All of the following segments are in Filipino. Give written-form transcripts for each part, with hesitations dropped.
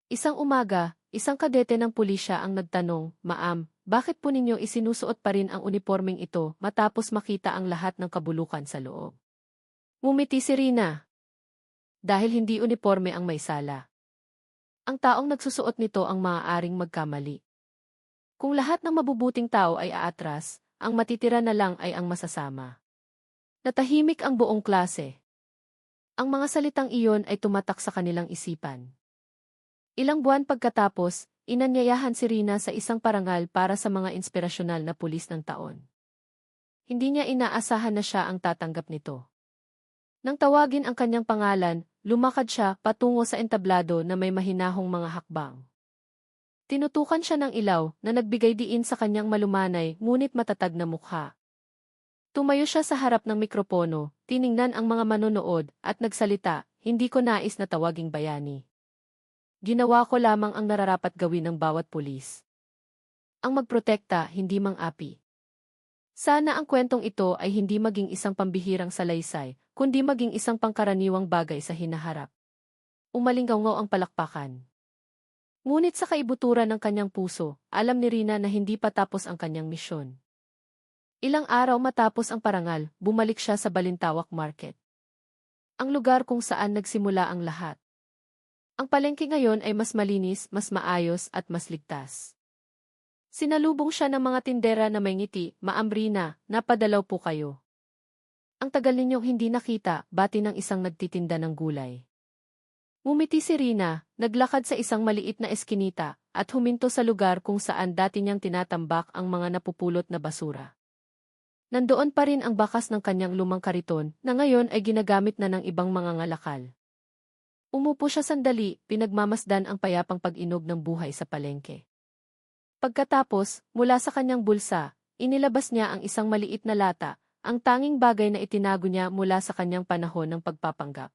Isang umaga, isang kadete ng pulisya ang nagtanong, "Ma'am, bakit po ninyo isinusuot pa rin ang unipormeng ito matapos makita ang lahat ng kabulukan sa loob?" Ngumiti si Rina. Dahil hindi uniporme ang may sala. Ang taong nagsusuot nito ang maaaring magkamali. Kung lahat ng mabubuting tao ay aatras, ang matitira na lang ay ang masasama. Natahimik ang buong klase. Ang mga salitang iyon ay tumatak sa kanilang isipan. Ilang buwan pagkatapos, inanyayahan si Rina sa isang parangal para sa mga inspirasyonal na pulis ng taon. Hindi niya inaasahan na siya ang tatanggap nito. Nang tawagin ang kanyang pangalan, lumakad siya patungo sa entablado na may mahinahong mga hakbang. Tinutukan siya ng ilaw na nagbigay diin sa kanyang malumanay ngunit matatag na mukha. Tumayo siya sa harap ng mikropono, tiningnan ang mga manonood at nagsalita, "Hindi ko nais na tawaging bayani. Ginawa ko lamang ang nararapat gawin ng bawat pulis. Ang magprotekta, hindi mang-api." Sana ang kwentong ito ay hindi maging isang pambihirang salaysay, kundi maging isang pangkaraniwang bagay sa hinaharap. Umalingaw ang palakpakan. Ngunit sa kaibuturan ng kanyang puso, alam ni Rina na hindi pa tapos ang kanyang misyon. Ilang araw matapos ang parangal, bumalik siya sa Balintawak Market. Ang lugar kung saan nagsimula ang lahat. Ang palengke ngayon ay mas malinis, mas maayos at mas ligtas. Sinalubong siya ng mga tindera na may ngiti, "Ma'am Rina, napadalaw po kayo. Ang tagal ninyong hindi nakita," bati ng isang nagtitinda ng gulay. Ngumiti si Rina, naglakad sa isang maliit na eskinita, at huminto sa lugar kung saan dati niyang tinatambak ang mga napupulot na basura. Nandoon pa rin ang bakas ng kanyang lumang kariton, na ngayon ay ginagamit na ng ibang mga ngalakal. Umupo siya sandali, pinagmamasdan ang payapang pag-inog ng buhay sa palengke. Pagkatapos, mula sa kanyang bulsa, inilabas niya ang isang maliit na lata, ang tanging bagay na itinago niya mula sa kanyang panahon ng pagpapanggap.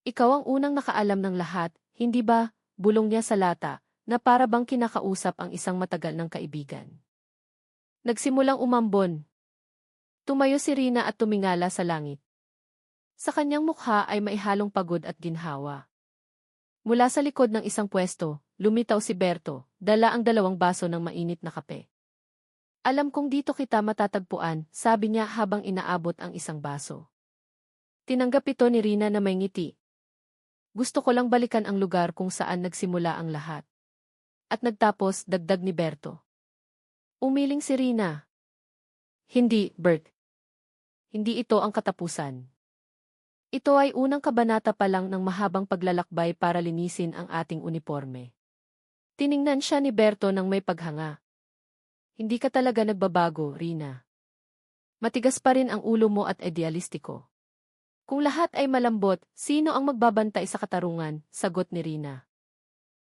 "Ikaw ang unang nakaalam ng lahat, hindi ba?" bulong niya sa lata, na para bang kinakausap ang isang matagal ng kaibigan. Nagsimulang umambon. Tumayo si Rina at tumingala sa langit. Sa kanyang mukha ay maihalong pagod at ginhawa. Mula sa likod ng isang pwesto, lumitaw si Berto, dala ang 2 baso ng mainit na kape. "Alam kong dito kita matatagpuan," sabi niya habang inaabot ang isang baso. Tinanggap ito ni Rina na may ngiti. "Gusto ko lang balikan ang lugar kung saan nagsimula ang lahat." At nagtapos, dagdag ni Berto. Umiling si Rina. "Hindi, Bert. Hindi ito ang katapusan. Ito ay unang kabanata pa lang ng mahabang paglalakbay para linisin ang ating uniforme." Tiningnan siya ni Berto ng may paghanga. "Hindi ka talaga nagbabago, Rina. Matigas pa rin ang ulo mo at idealistiko." "Kung lahat ay malambot, sino ang magbabantay sa katarungan?" sagot ni Rina.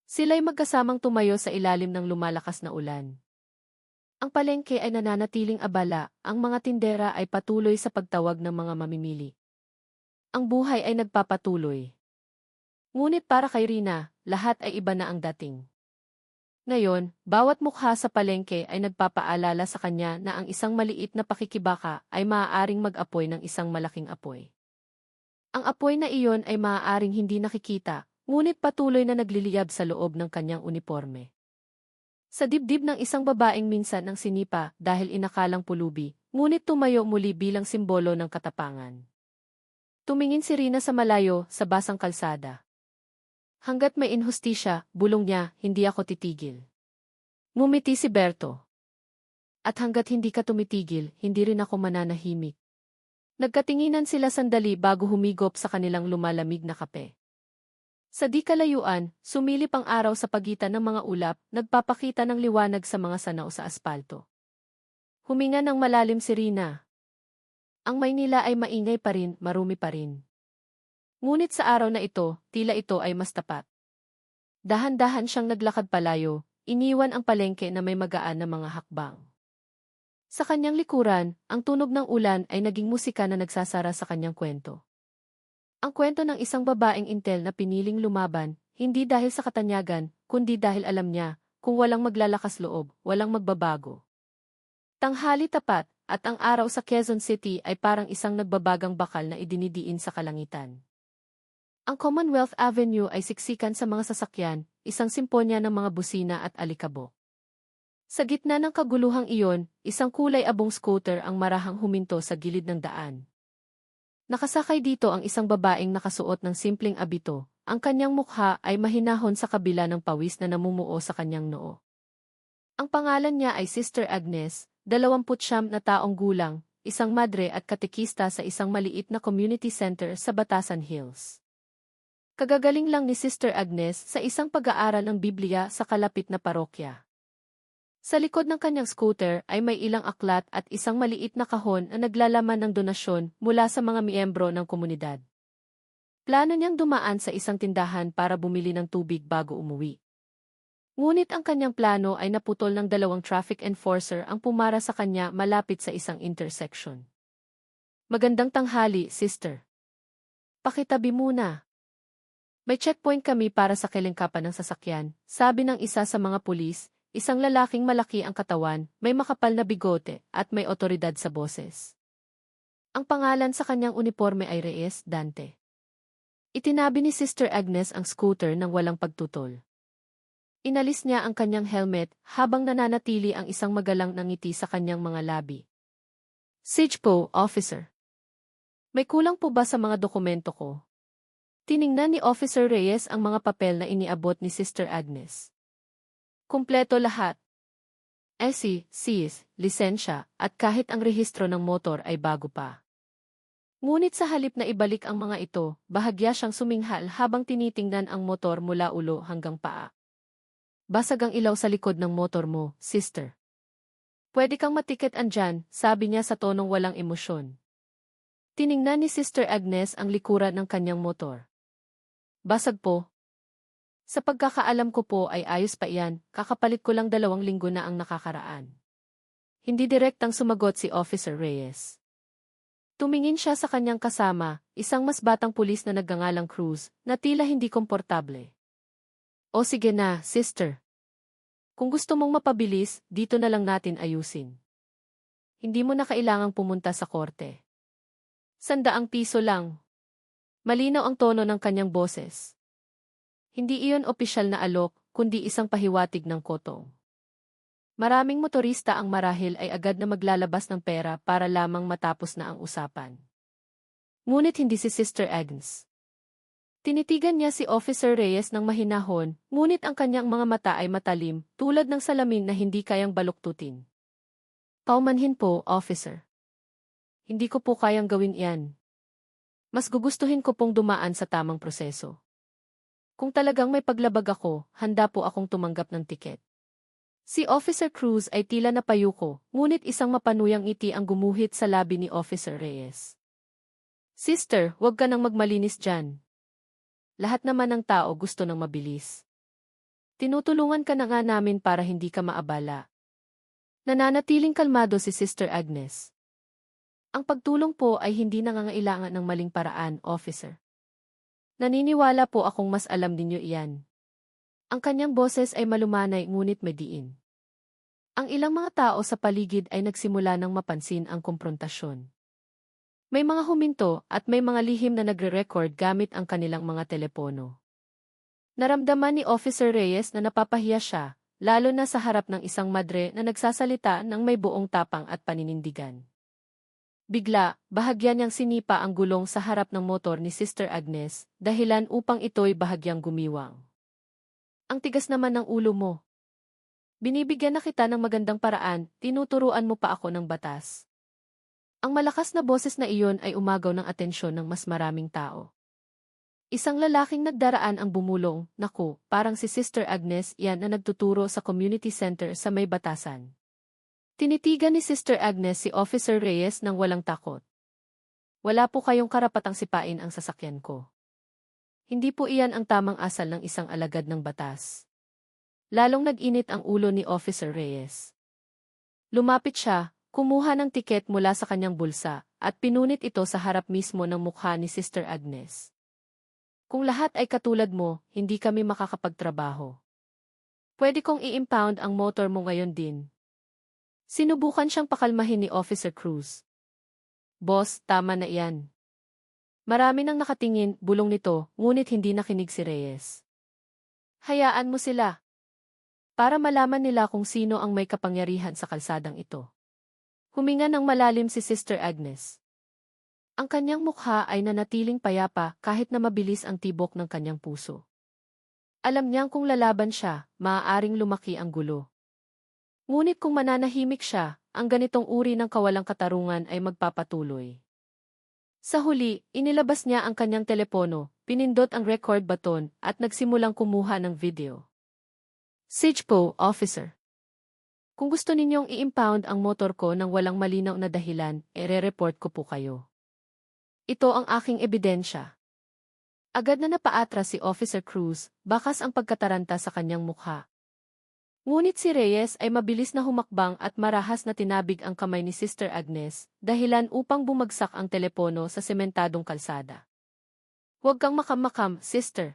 Sila'y magkasamang tumayo sa ilalim ng lumalakas na ulan. Ang palengke ay nananatiling abala, ang mga tindera ay patuloy sa pagtawag ng mga mamimili. Ang buhay ay nagpapatuloy. Ngunit para kay Rina, lahat ay iba na ang dating. Ngayon, bawat mukha sa palengke ay nagpapaalala sa kanya na ang isang maliit na pakikibaka ay maaaring mag-apoy ng isang malaking apoy. Ang apoy na iyon ay maaaring hindi nakikita, ngunit patuloy na nagliliyab sa loob ng kanyang uniforme. Sa dibdib ng isang babaeng minsan ng sinipa dahil inakalang pulubi, ngunit tumayo muli bilang simbolo ng katapangan. Tumingin si Rina sa malayo, sa basang kalsada. "Hanggat may inhustisya," bulong niya, "hindi ako titigil." Ngumiti si Berto. "At hanggat hindi ka tumitigil, hindi rin ako mananahimik." Nagkatinginan sila sandali bago humigop sa kanilang lumalamig na kape. Sa di kalayuan, sumilip ang araw sa pagitan ng mga ulap, nagpapakita ng liwanag sa mga sanaw sa aspalto. Huminga ng malalim si Rina. Ang Maynila ay maingay pa rin, marumi pa rin. Ngunit sa araw na ito, tila ito ay mas tapat. Dahan-dahan siyang naglakad palayo, iniwan ang palengke na may magaan na mga hakbang. Sa kanyang likuran, ang tunog ng ulan ay naging musika na nagsasara sa kanyang kwento. Ang kwento ng isang babaeng intel na piniling lumaban, hindi dahil sa katanyagan, kundi dahil alam niya, kung walang maglalakas loob, walang magbabago. Tanghali tapat, at ang araw sa Quezon City ay parang isang nagbabagang bakal na idinidiin sa kalangitan. Ang Commonwealth Avenue ay siksikan sa mga sasakyan, isang simponya ng mga busina at alikabok. Sa gitna ng kaguluhang iyon, isang kulay abong scooter ang marahang huminto sa gilid ng daan. Nakasakay dito ang isang babaeng nakasuot ng simpleng abito. Ang kanyang mukha ay mahinahon sa kabila ng pawis na namumuo sa kanyang noo. Ang pangalan niya ay Sister Agnes, 29 na taong gulang, isang madre at katekista sa isang maliit na community center sa Batasan Hills. Kagagaling lang ni Sister Agnes sa isang pag-aaral ng Biblia sa kalapit na parokya. Sa likod ng kanyang scooter ay may ilang aklat at isang maliit na kahon na naglalaman ng donasyon mula sa mga miyembro ng komunidad. Plano niyang dumaan sa isang tindahan para bumili ng tubig bago umuwi. Ngunit ang kanyang plano ay naputol ng dalawang traffic enforcer ang pumara sa kanya malapit sa isang intersection. Magandang tanghali, sister. Pakitabi muna. May checkpoint kami para sa kelengkapan ng sasakyan, sabi ng isa sa mga pulis, isang lalaking malaki ang katawan, may makapal na bigote, at may otoridad sa boses. Ang pangalan sa kanyang uniforme ay Reyes Dante. Itinabi ni Sister Agnes ang scooter nang walang pagtutol. Inalis niya ang kanyang helmet habang nananatili ang isang magalang na ngiti sa kanyang mga labi. Sige po, officer. May kulang po ba sa mga dokumento ko? Tiningnan ni Officer Reyes ang mga papel na iniabot ni Sister Agnes. Kumpleto lahat. SC, lisensya, at kahit ang rehistro ng motor ay bago pa. Ngunit sa halip na ibalik ang mga ito, bahagya siyang suminghal habang tinitingnan ang motor mula ulo hanggang paa. Basag ang ilaw sa likod ng motor mo, sister. Pwede kang matiket andyan, sabi niya sa tonong walang emosyon. Tiningnan ni Sister Agnes ang likuran ng kanyang motor. Basag po. Sa pagkakaalam ko po ay ayos pa iyan, kakapalit ko lang 2 linggo na ang nakakaraan. Hindi direktang sumagot si Officer Reyes. Tumingin siya sa kanyang kasama, isang mas batang pulis na nagngangalang Cruz, na tila hindi komportable. O sige na, sister. Kung gusto mong mapabilis, dito na lang natin ayusin. Hindi mo na kailangang pumunta sa korte. 100 piso lang. Malinaw ang tono ng kanyang boses. Hindi iyon opisyal na alok, kundi isang pahiwatig ng kotong. Maraming motorista ang marahil ay agad na maglalabas ng pera para lamang matapos na ang usapan. Ngunit hindi si Sister Agnes. Tinitigan niya si Officer Reyes ng mahinahon, ngunit ang kanyang mga mata ay matalim, tulad ng salamin na hindi kayang baluktutin. Paumanhin po, officer. Hindi ko po kayang gawin iyan. Mas gugustuhin ko pong dumaan sa tamang proseso. Kung talagang may paglabag ako, handa po akong tumanggap ng tiket. Si Officer Cruz ay tila napayuko, ngunit isang mapanuyang ngiti ang gumuhit sa labi ni Officer Reyes. Sister, huwag ka nang magmalinis dyan. Lahat naman ng tao gusto ng mabilis. Tinutulungan ka na nga namin para hindi ka maabala. Nananatiling kalmado si Sister Agnes. Ang pagtulong po ay hindi nangangailangan ng maling paraan, officer. Naniniwala po akong mas alam ninyo iyan. Ang kanyang boses ay malumanay ngunit may diin. Ang ilang mga tao sa paligid ay nagsimula ng mapansin ang komprontasyon. May mga huminto at may mga lihim na nagre-record gamit ang kanilang mga telepono. Naramdaman ni Officer Reyes na napapahiya siya, lalo na sa harap ng isang madre na nagsasalita ng may buong tapang at paninindigan. Bigla, bahagya niyang sinipa ang gulong sa harap ng motor ni Sister Agnes, dahilan upang ito'y bahagyang gumiwang. Ang tigas naman ng ulo mo. Binibigyan na kita ng magandang paraan, tinuturuan mo pa ako ng batas. Ang malakas na boses na iyon ay umagaw ng atensyon ng mas maraming tao. Isang lalaking nagdaraan ang bumulong, naku, parang si Sister Agnes yan na nagtuturo sa community center sa may Batasan. Tinitigan ni Sister Agnes si Officer Reyes nang walang takot. Wala po kayong karapatang sipain ang sasakyan ko. Hindi po iyan ang tamang asal ng isang alagad ng batas. Lalong nag-init ang ulo ni Officer Reyes. Lumapit siya, kumuha ng tiket mula sa kanyang bulsa, at pinunit ito sa harap mismo ng mukha ni Sister Agnes. Kung lahat ay katulad mo, hindi kami makakapagtrabaho. Pwede kong i-impound ang motor mo ngayon din. Sinubukan siyang pakalmahin ni Officer Cruz. Boss, tama na iyan. Marami nang nakatingin, bulong nito, ngunit hindi nakinig si Reyes. Hayaan mo sila. Para malaman nila kung sino ang may kapangyarihan sa kalsadang ito. Huminga ng malalim si Sister Agnes. Ang kanyang mukha ay nanatiling payapa kahit na mabilis ang tibok ng kanyang puso. Alam niyang kung lalaban siya, maaaring lumaki ang gulo. Ngunit kung mananahimik siya, ang ganitong uri ng kawalang katarungan ay magpapatuloy. Sa huli, inilabas niya ang kanyang telepono, pinindot ang record button at nagsimulang kumuha ng video. Siege po, officer. Kung gusto ninyong i-impound ang motor ko ng walang malinaw na dahilan, ere-report ko po kayo. Ito ang aking ebidensya. Agad na napaatras si Officer Cruz, bakas ang pagkataranta sa kanyang mukha. Ngunit si Reyes ay mabilis na humakbang at marahas na tinabig ang kamay ni Sister Agnes, dahilan upang bumagsak ang telepono sa sementadong kalsada. Huwag kang makam-makam, sister.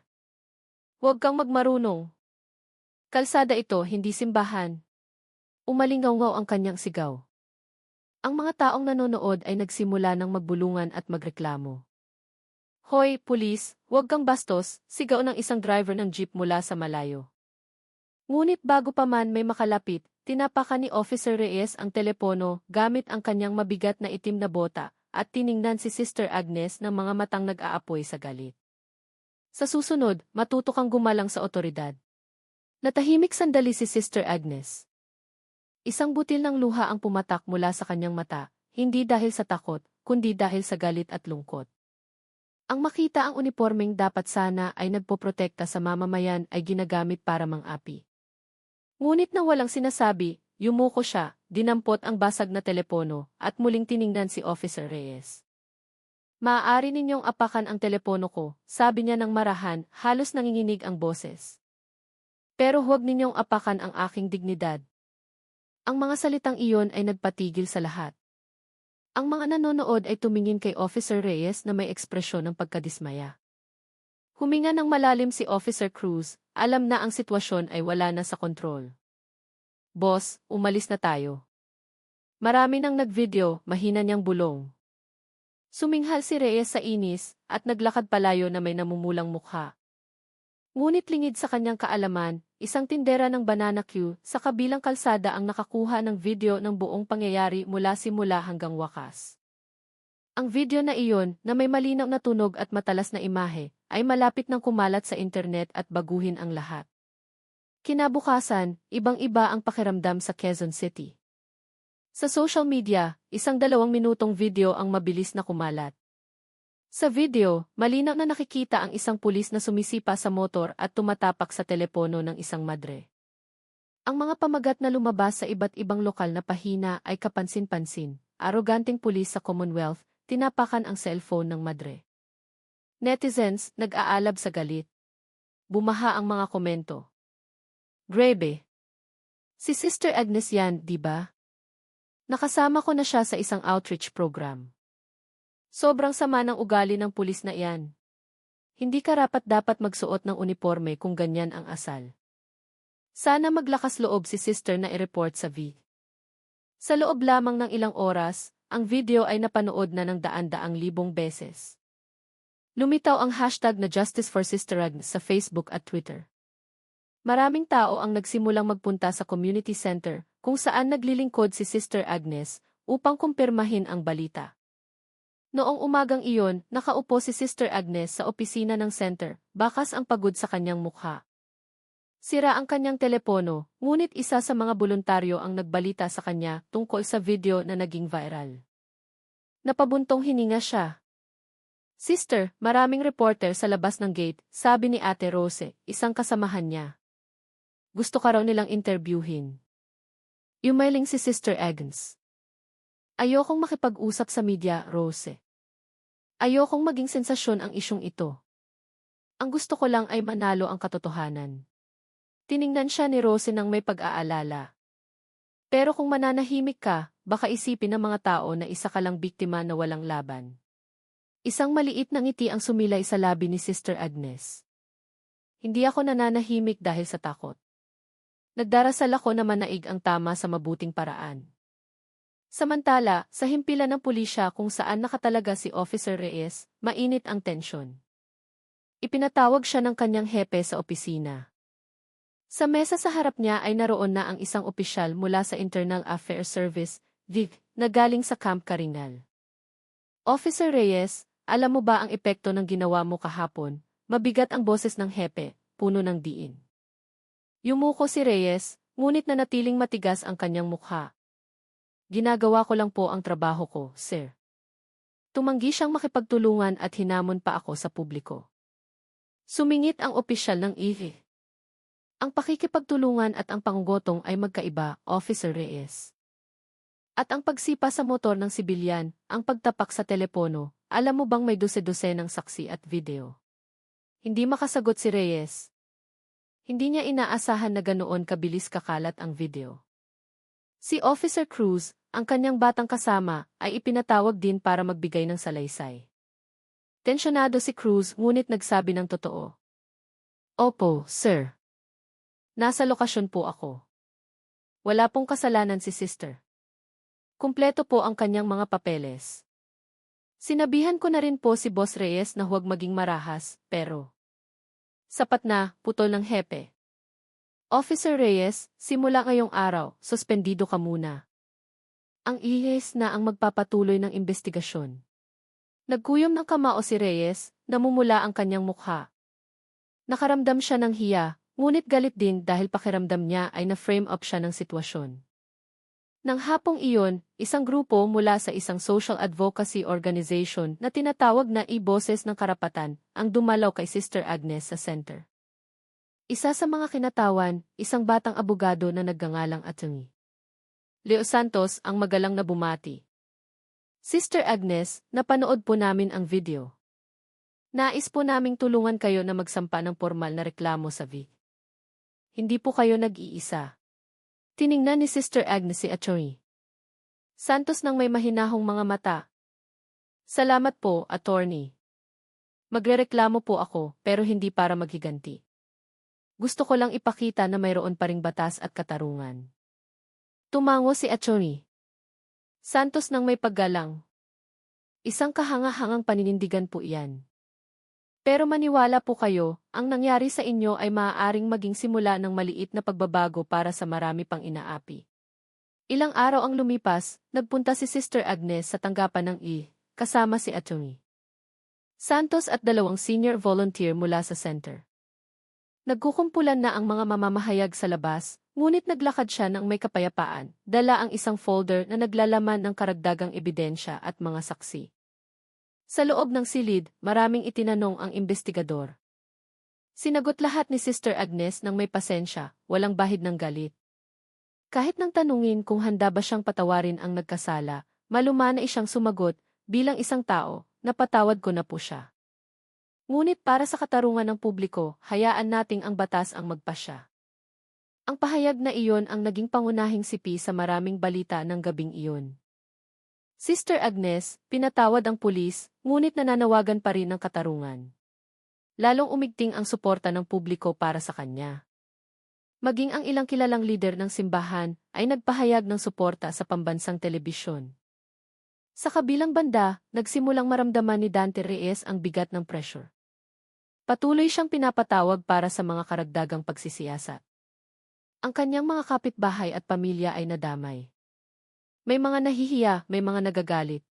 Huwag kang magmarunong. Kalsada ito, hindi simbahan. Umalingaw-ngaw ang kanyang sigaw. Ang mga taong nanonood ay nagsimula ng magbulungan at magreklamo. Hoy, pulis, huwag kang bastos, sigaw ng isang driver ng jeep mula sa malayo. Ngunit bago pa man may makalapit, tinapakan ni Officer Reyes ang telepono gamit ang kanyang mabigat na itim na bota at tiningnan si Sister Agnes ng mga matang nag-aapoy sa galit. Sa susunod, matuto kang gumalang sa otoridad. Natahimik sandali si Sister Agnes. Isang butil ng luha ang pumatak mula sa kanyang mata, hindi dahil sa takot, kundi dahil sa galit at lungkot. Ang makita ang unipormeng dapat sana ay nagpoprotekta sa mamamayan ay ginagamit para mang-api. Ngunit nang walang sinasabi, yumuko siya, dinampot ang basag na telepono, at muling tiningnan si Officer Reyes. Maaari ninyong apakan ang telepono ko, sabi niya ng marahan, halos nanginginig ang boses. Pero huwag ninyong apakan ang aking dignidad. Ang mga salitang iyon ay nagpatigil sa lahat. Ang mga nanonood ay tumingin kay Officer Reyes na may ekspresyon ng pagkadismaya. Huminga ng malalim si Officer Cruz, alam na ang sitwasyon ay wala na sa kontrol. Boss, umalis na tayo. Marami nang nag-video, mahina niyang bulong. Suminghal si Reyes sa inis, at naglakad palayo na may namumulang mukha. Ngunit lingid sa kanyang kaalaman, isang tindera ng Banana Q sa kabilang kalsada ang nakakuha ng video ng buong pangyayari mula simula hanggang wakas. Ang video na iyon, na may malinaw na tunog at matalas na imahe, ay malapit nang kumalat sa internet at baguhin ang lahat. Kinabukasan, ibang-iba ang pakiramdam sa Quezon City. Sa social media, isang 2 minutong video ang mabilis na kumalat. Sa video, malinaw na nakikita ang isang pulis na sumisipa sa motor at tumatapak sa telepono ng isang madre. Ang mga pamagat na lumabas sa iba't ibang lokal na pahina ay kapansin-pansin. Aroganteng pulis sa Commonwealth, tinapakan ang cellphone ng madre. Netizens, nag-aalab sa galit. Bumaha ang mga komento. Grabe. Si Sister Agnes yan, di ba? Nakasama ko na siya sa isang outreach program. Sobrang sama ng ugali ng pulis na iyan. Hindi karapat-dapat magsuot ng uniforme kung ganyan ang asal. Sana maglakas loob si sister na i-report sa V. Sa loob lamang ng ilang oras, ang video ay napanood na ng daan-daang libong beses. Lumitaw ang hashtag na Justice for Sister Agnes sa Facebook at Twitter. Maraming tao ang nagsimulang magpunta sa community center kung saan naglilingkod si Sister Agnes upang kumpirmahin ang balita. Noong umagang iyon, nakaupo si Sister Agnes sa opisina ng center, bakas ang pagod sa kanyang mukha. Sira ang kanyang telepono, ngunit isa sa mga voluntaryo ang nagbalita sa kanya tungkol sa video na naging viral. Napabuntong hininga siya. Sister, maraming reporter sa labas ng gate, sabi ni Ate Rose, isang kasamahan niya. Gusto ka raw nilang interviewin. Umailing si Sister Agnes. Ayokong makipag-usap sa media, Rose. Ayokong maging sensasyon ang isyong ito. Ang gusto ko lang ay manalo ang katotohanan. Tiningnan siya ni Rose nang may pag-aalala. Pero kung mananahimik ka, baka isipin ng mga tao na isa ka lang biktima na walang laban. Isang maliit na ngiti ang sumilay sa labi ni Sister Agnes. Hindi ako nananahimik dahil sa takot. Nagdarasal ako na manaig ang tama sa mabuting paraan. Samantala, sa himpilan ng pulisya kung saan nakatalaga si Officer Reyes, mainit ang tensyon. Ipinatawag siya ng kanyang hepe sa opisina. Sa mesa sa harap niya ay naroon na ang isang opisyal mula sa Internal Affairs Service, VIV, na galing sa Camp Karingal. Officer Reyes, alam mo ba ang epekto ng ginawa mo kahapon? Mabigat ang boses ng hepe, puno ng diin. Yumuko si Reyes, ngunit nanatiling matigas ang kanyang mukha. Ginagawa ko lang po ang trabaho ko, sir. Tumanggi siyang makipagtulungan at hinamon pa ako sa publiko. Sumingit ang opisyal ng IVI. Ang pakikipagtulungan at ang pangungutong ay magkaiba, Officer Reyes. At ang pagsipa sa motor ng sibilyan, ang pagtapak sa telepono, alam mo bang may dose-dose ng saksi at video? Hindi makasagot si Reyes. Hindi niya inaasahan na ganoon kabilis kakalat ang video. Si Officer Cruz, ang kanyang batang kasama, ay ipinatawag din para magbigay ng salaysay. Tensyonado si Cruz ngunit nagsabi ng totoo. Opo, sir. Nasa lokasyon po ako. Wala pong kasalanan si sister. Kumpleto po ang kanyang mga papeles. Sinabihan ko na rin po si Boss Reyes na huwag maging marahas, pero sapat na, putol ng hepe. Officer Reyes, simula ngayong araw, suspendido ka muna. Ang IHES na ang magpapatuloy ng investigasyon. Nagkuyom ng kamao si Reyes, namumula ang kanyang mukha. Nakaramdam siya ng hiya, ngunit galit din dahil pakiramdam niya ay na-frame up siya ng sitwasyon. Nang hapong iyon, isang grupo mula sa isang social advocacy organization na tinatawag na I-Boses ng Karapatan ang dumalaw kay Sister Agnes sa center. Isa sa mga kinatawan, isang batang abogado na nagngangalang Atty. Leo Santos ang magalang na bumati. Sister Agnes, napanood po namin ang video. Nais po naming tulungan kayo na magsampa ng formal na reklamo sa VIC. Hindi po kayo nag-iisa. Tiningnan ni Sister Agnes si Atty. Santos nang may mahinahong mga mata. Salamat po, attorney. Magrereklamo po ako, pero hindi para maghiganti. Gusto ko lang ipakita na mayroon pa ring batas at katarungan. Tumango si Atty. Santos nang may paggalang. Isang kahanga-hangang paninindigan po iyan. Pero maniwala po kayo, ang nangyari sa inyo ay maaaring maging simula ng maliit na pagbabago para sa marami pang inaapi. Ilang araw ang lumipas, nagpunta si Sister Agnes sa tanggapan ng kasama si Atty. Santos at 2 senior volunteer mula sa center. Nagkukumpulan na ang mga mamamahayag sa labas, ngunit naglakad siya ng may kapayapaan, dala ang isang folder na naglalaman ng karagdagang ebidensya at mga saksi. Sa loob ng silid, maraming itinanong ang investigador. Sinagot lahat ni Sister Agnes ng may pasensya, walang bahid ng galit. Kahit nang tanungin kung handa ba siyang patawarin ang nagkasala, malumana siyang sumagot, bilang isang tao, napatawad ko na po siya. Ngunit para sa katarungan ng publiko, hayaan nating ang batas ang magpasya. Ang pahayag na iyon ang naging pangunahing sipi sa maraming balita ng gabing iyon. Sister Agnes, pinatawad ang pulis, ngunit nananawagan pa rin ng katarungan. Lalong umigting ang suporta ng publiko para sa kanya. Maging ang ilang kilalang lider ng simbahan ay nagpahayag ng suporta sa pambansang telebisyon. Sa kabilang banda, nagsimulang maramdaman ni Dante Reyes ang bigat ng pressure. Patuloy siyang pinapatawag para sa mga karagdagang pagsisiyasat. Ang kanyang mga kapitbahay at pamilya ay nadamay. May mga nahihiya, may mga nagagalit.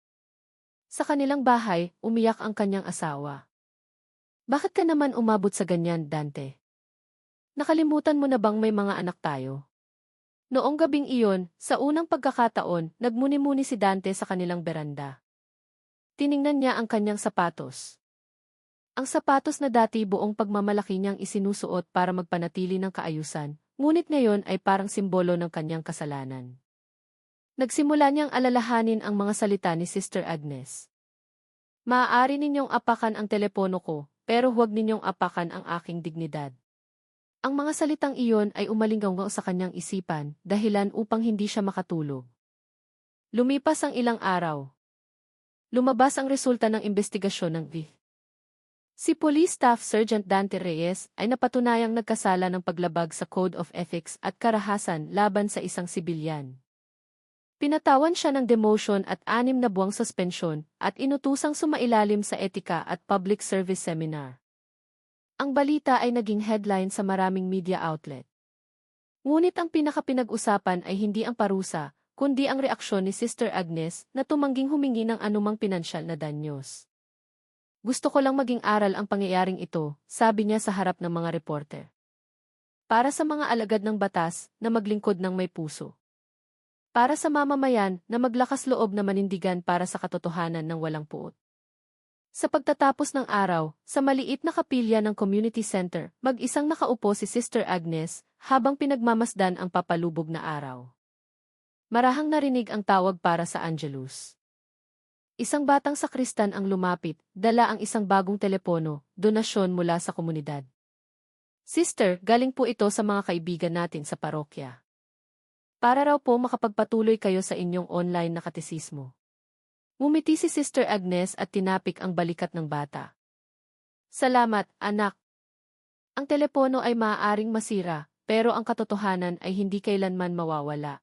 Sa kanilang bahay, umiyak ang kanyang asawa. Bakit ka naman umabot sa ganyan, Dante? Nakalimutan mo na bang may mga anak tayo? Noong gabing iyon, sa unang pagkakataon, nagmuni-muni si Dante sa kanilang beranda. Tiningnan niya ang kanyang sapatos. Ang sapatos na dati buong pagmamalaki niyang isinusuot para magpanatili ng kaayusan, ngunit ngayon ay parang simbolo ng kanyang kasalanan. Nagsimula niyang alalahanin ang mga salita ni Sister Agnes. Maaari ninyong apakan ang telepono ko, pero huwag ninyong apakan ang aking dignidad. Ang mga salitang iyon ay umalinggaw sa kanyang isipan, dahilan upang hindi siya makatulog. Lumipas ang ilang araw. Lumabas ang resulta ng investigasyon ng VIF. Si Police Staff Sergeant Dante Reyes ay napatunayang nagkasala ng paglabag sa Code of Ethics at karahasan laban sa isang sibilyan. Pinatawan siya ng demotion at 6 na buwang suspensyon at inutusang sumailalim sa etika at public service seminar. Ang balita ay naging headline sa maraming media outlet. Ngunit ang pinaka-pinag-usapan ay hindi ang parusa, kundi ang reaksyon ni Sister Agnes na tumangging humingi ng anumang pinansyal na danyos. Gusto ko lang maging aral ang pangyayaring ito, sabi niya sa harap ng mga reporter. Para sa mga alagad ng batas na maglingkod ng may puso. Para sa mamamayan na maglakas loob na manindigan para sa katotohanan ng walang puot. Sa pagtatapos ng araw, sa maliit na kapilya ng community center, mag-isang nakaupo si Sister Agnes habang pinagmamasdan ang papalubog na araw. Marahang narinig ang tawag para sa Angelus. Isang batang sakristan ang lumapit, dala ang isang bagong telepono, donasyon mula sa komunidad. Sister, galing po ito sa mga kaibigan natin sa parokya. Para raw po makapagpatuloy kayo sa inyong online na katesismo. Ngumiti si Sister Agnes at tinapik ang balikat ng bata. Salamat, anak. Ang telepono ay maaaring masira, pero ang katotohanan ay hindi kailanman mawawala.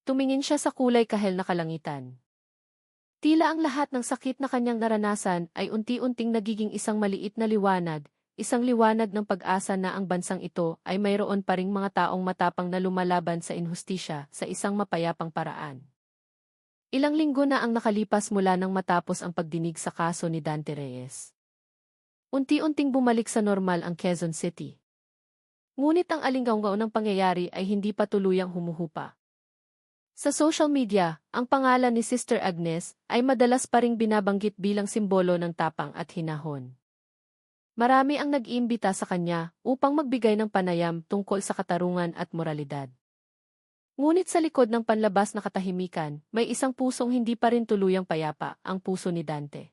Tumingin siya sa kulay kahel na kalangitan. Tila ang lahat ng sakit na kanyang naranasan ay unti-unting nagiging isang maliit na liwanag, isang liwanag ng pag-asa na ang bansang ito ay mayroon pa ring mga taong matapang na lumalaban sa inhustisya sa isang mapayapang paraan. Ilang linggo na ang nakalipas mula nang matapos ang pagdinig sa kaso ni Dante Reyes. Unti-unting bumalik sa normal ang Quezon City. Ngunit ang alinggaw-ngaw ng pangyayari ay hindi pa tuluyang humuhupa. Sa social media, ang pangalan ni Sister Agnes ay madalas pa ring binabanggit bilang simbolo ng tapang at hinahon. Marami ang nag-iimbita sa kanya upang magbigay ng panayam tungkol sa katarungan at moralidad. Ngunit sa likod ng panlabas na katahimikan, may isang pusong hindi pa rin tuluyang payapa, ang puso ni Dante.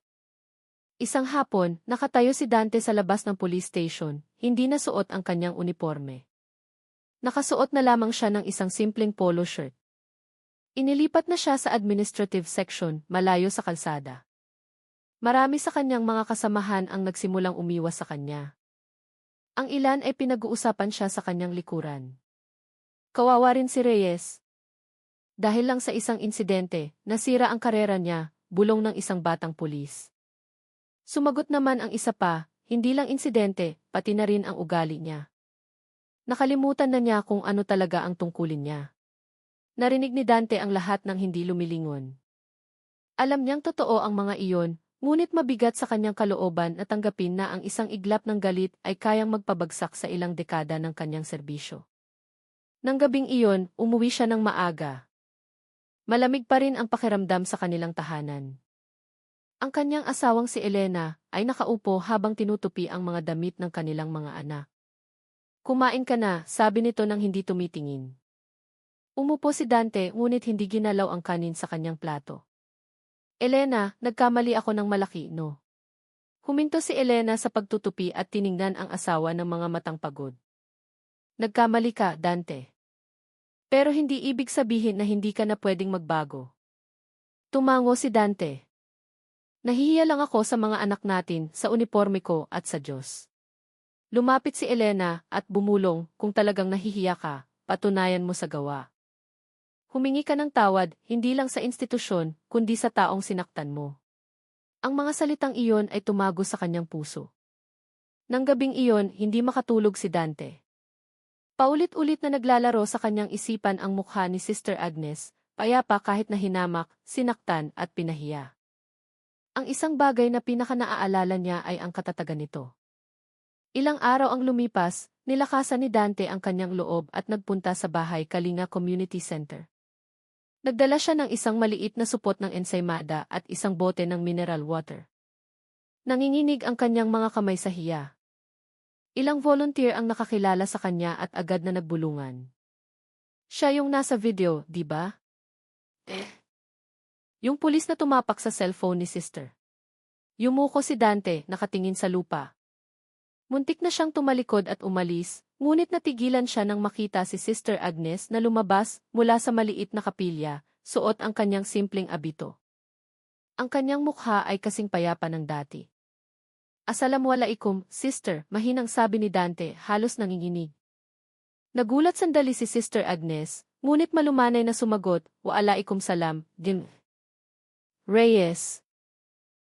Isang hapon, nakatayo si Dante sa labas ng police station, hindi na suot ang kanyang uniforme. Nakasuot na lamang siya ng isang simpleng polo shirt. Inilipat na siya sa administrative section, malayo sa kalsada. Marami sa kanyang mga kasamahan ang nagsimulang umiwas sa kanya. Ang ilan ay pinag-uusapan siya sa kanyang likuran. Kawawa rin si Reyes. Dahil lang sa isang insidente, nasira ang karera niya, bulong ng isang batang pulis. Sumagot naman ang isa pa, hindi lang insidente, pati na rin ang ugali niya. Nakalimutan na niya kung ano talaga ang tungkulin niya. Narinig ni Dante ang lahat ng hindi lumilingon. Alam niyang totoo ang mga iyon, ngunit mabigat sa kanyang kalooban na tanggapin na ang isang iglap ng galit ay kayang magpabagsak sa ilang dekada ng kanyang serbisyo. Nang gabing iyon, umuwi siya ng maaga. Malamig pa rin ang pakiramdam sa kanilang tahanan. Ang kanyang asawang si Elena ay nakaupo habang tinutupi ang mga damit ng kanilang mga anak. Kumain ka na, sabi nito nang hindi tumitingin. Umupo si Dante ngunit hindi ginalaw ang kanin sa kanyang plato. Elena, nagkamali ako ng malaki, no? Huminto si Elena sa pagtutupi at tiningnan ang asawa ng mga matang pagod. Nagkamali ka, Dante. Pero hindi ibig sabihin na hindi ka na pwedeng magbago. Tumango si Dante. Nahihiya lang ako sa mga anak natin, sa uniforme ko at sa Diyos. Lumapit si Elena at bumulong, kung talagang nahihiya ka, patunayan mo sa gawa. Humingi ka ng tawad, hindi lang sa institusyon, kundi sa taong sinaktan mo. Ang mga salitang iyon ay tumago sa kanyang puso. Nang gabing iyon, hindi makatulog si Dante. Paulit-ulit na naglalaro sa kanyang isipan ang mukha ni Sister Agnes, payapa kahit na hinamak, sinaktan at pinahiya. Ang isang bagay na pinaka-naaalala niya ay ang katatagan nito. Ilang araw ang lumipas, nilakasan ni Dante ang kanyang loob at nagpunta sa bahay Kalinga Community Center. Nagdala siya ng isang maliit na supot ng ensaymada at isang bote ng mineral water. Nanginginig ang kanyang mga kamay sa hiya. Ilang volunteer ang nakakilala sa kanya at agad na nagbulungan. Siya yung nasa video, di ba? Yung pulis na tumapak sa cellphone ni Sister. Yumuko si Dante, nakatingin sa lupa. Muntik na siyang tumalikod at umalis, ngunit natigilan siya nang makita si Sister Agnes na lumabas mula sa maliit na kapilya, suot ang kanyang simpleng abito. Ang kanyang mukha ay kasing payapa ng dati. Assalamualaikum, Sister, mahinang sabi ni Dante, halos nanginginig. Nagulat sandali si Sister Agnes, ngunit malumanay na sumagot, waalaikum salam, din. Reyes.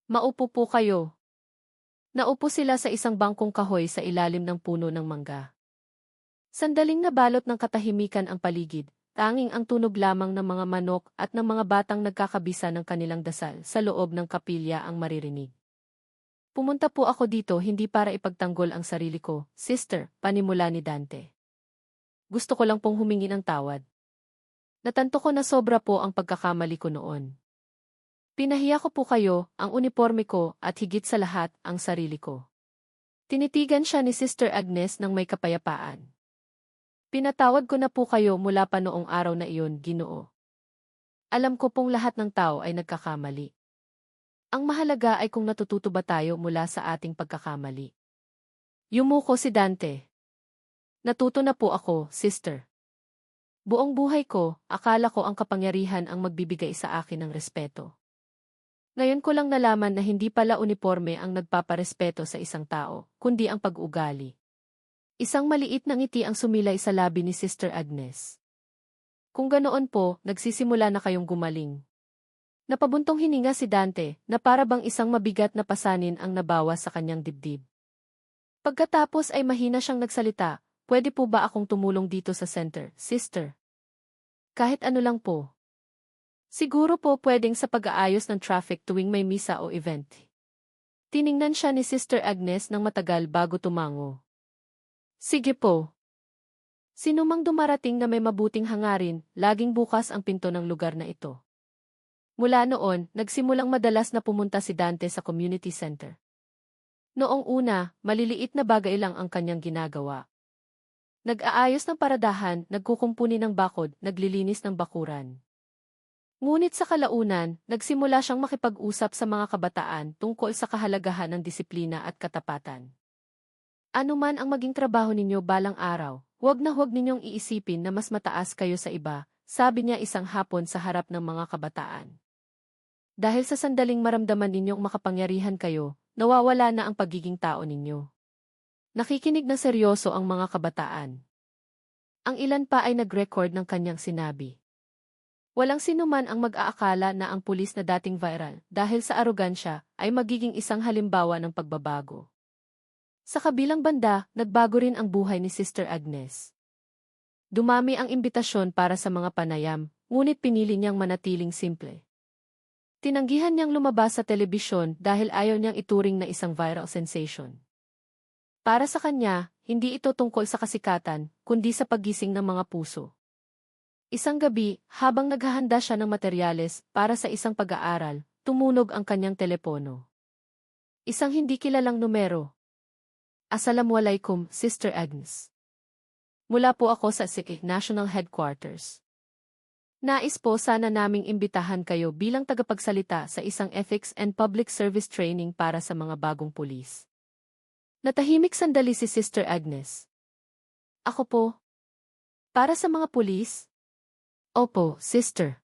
Maupo po kayo. Naupo sila sa isang bangkong kahoy sa ilalim ng puno ng mangga. Sandaling nabalot ng katahimikan ang paligid, tanging ang tunog lamang ng mga manok at ng mga batang nagkakabisa ng kanilang dasal sa loob ng kapilya ang maririnig. Pumunta po ako dito hindi para ipagtanggol ang sarili ko, sister, panimula ni Dante. Gusto ko lang pong humingi ng tawad. Natanto ko na sobra po ang pagkakamali ko noon. Pinahiya ko po kayo, ang uniforme ko, at higit sa lahat, ang sarili ko. Tinitigan siya ni Sister Agnes ng may kapayapaan. Pinatawad ko na po kayo mula pa noong araw na iyon, Ginoo. Alam ko pong lahat ng tao ay nagkakamali. Ang mahalaga ay kung natututo ba tayo mula sa ating pagkakamali. Yumuko si Dante. Natuto na po ako, sister. Buong buhay ko, akala ko ang kapangyarihan ang magbibigay sa akin ng respeto. Ngayon ko lang nalaman na hindi pala uniforme ang nagpaparespeto sa isang tao, kundi ang pag-ugali. Isang maliit na ngiti ang sumilay sa labi ni Sister Agnes. Kung ganoon po, nagsisimula na kayong gumaling. Napabuntong hininga si Dante, na para bang isang mabigat na pasanin ang nabawa sa kanyang dibdib. Pagkatapos ay mahina siyang nagsalita, pwede po ba akong tumulong dito sa center, sister? Kahit ano lang po. Siguro po pwedeng sa pag-aayos ng traffic tuwing may misa o event. Tiningnan siya ni Sister Agnes ng matagal bago tumango. Sige po. Sino mang dumarating na may mabuting hangarin, laging bukas ang pinto ng lugar na ito. Mula noon, nagsimulang madalas na pumunta si Dante sa community center. Noong una, maliliit na bagay lang ang kanyang ginagawa. Nag-aayos ng paradahan, nagkukumpuni ng bakod, naglilinis ng bakuran. Ngunit sa kalaunan, nagsimula siyang makipag-usap sa mga kabataan tungkol sa kahalagahan ng disiplina at katapatan. Ano man ang maging trabaho ninyo balang araw, huwag ninyong iisipin na mas mataas kayo sa iba, sabi niya isang hapon sa harap ng mga kabataan. Dahil sa sandaling maramdaman ninyong makapangyarihan kayo, nawawala na ang pagiging tao ninyo. Nakikinig na seryoso ang mga kabataan. Ang ilan pa ay nag-record ng kanyang sinabi. Walang sinuman ang mag-aakala na ang pulis na dating viral, dahil sa arogansya, ay magiging isang halimbawa ng pagbabago. Sa kabilang banda, nagbago rin ang buhay ni Sister Agnes. Dumami ang imbitasyon para sa mga panayam, ngunit pinili niyang manatiling simple. Tinanggihan niyang lumabas sa telebisyon dahil ayaw niyang ituring na isang viral sensation. Para sa kanya, hindi ito tungkol sa kasikatan, kundi sa paggising ng mga puso. Isang gabi, habang naghahanda siya ng materyales para sa isang pag-aaral, tumunog ang kanyang telepono. Isang hindi kilalang numero. Assalamualaikum, Sister Agnes. Mula po ako sa SIC National Headquarters. Nais po sana naming imbitahan kayo bilang tagapagsalita sa isang Ethics and Public Service Training para sa mga bagong pulis. Natahimik sandali si Sister Agnes. Ako po? Para sa mga pulis? Opo, sister.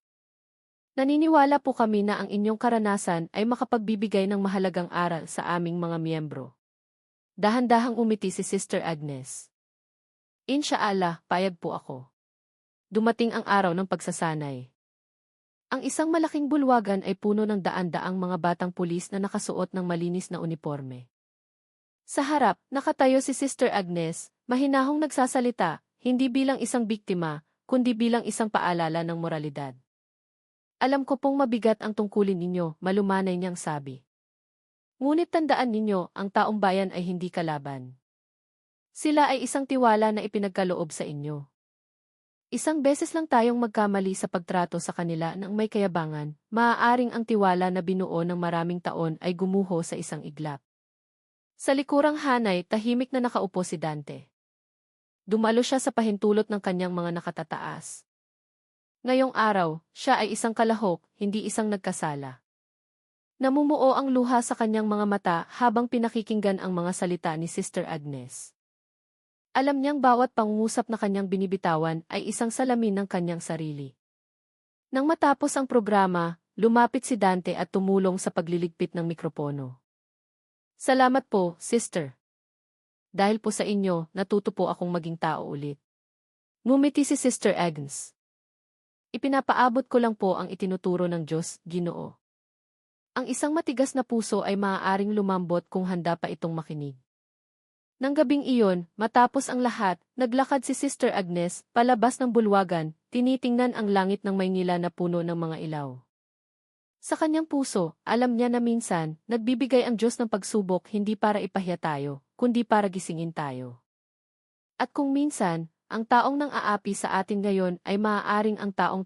Naniniwala po kami na ang inyong karanasan ay makapagbibigay ng mahalagang aral sa aming mga miyembro. Dahan-dahang umiti si Sister Agnes. Inshallah, payag po ako. Dumating ang araw ng pagsasanay. Ang isang malaking bulwagan ay puno ng daan-daang mga batang pulis na nakasuot ng malinis na uniforme. Sa harap, nakatayo si Sister Agnes, mahinahong nagsasalita, hindi bilang isang biktima, kundi bilang isang paalala ng moralidad. Alam ko pong mabigat ang tungkulin ninyo, malumanay niyang sabi. Ngunit tandaan ninyo, ang taong bayan ay hindi kalaban. Sila ay isang tiwala na ipinagkaloob sa inyo. Isang beses lang tayong magkamali sa pagtrato sa kanila ng may kayabangan, maaaring ang tiwala na binuo ng maraming taon ay gumuho sa isang iglap. Sa likurang hanay, tahimik na nakaupo si Dante. Dumalo siya sa pahintulot ng kanyang mga nakatataas. Ngayong araw, siya ay isang kalahok, hindi isang nagkasala. Namumuo ang luha sa kanyang mga mata habang pinakikinggan ang mga salita ni Sister Agnes. Alam niyang bawat pangungusap na kanyang binibitawan ay isang salamin ng kanyang sarili. Nang matapos ang programa, lumapit si Dante at tumulong sa pagliligpit ng mikropono. Salamat po, sister. Dahil po sa inyo, natuto po akong maging tao ulit. Ngumiti si Sister Agnes. Ipinapaabot ko lang po ang itinuturo ng Diyos, Ginoo. Ang isang matigas na puso ay maaaring lumambot kung handa pa itong makinig. Nang gabing iyon, matapos ang lahat, naglakad si Sister Agnes, palabas ng bulwagan, tinitingnan ang langit ng Maynila na puno ng mga ilaw. Sa kanyang puso, alam niya na minsan, nagbibigay ang Diyos ng pagsubok hindi para ipahiya tayo, kundi para gisingin tayo. At kung minsan, ang taong nang aapi sa atin ngayon ay maaaring ang taong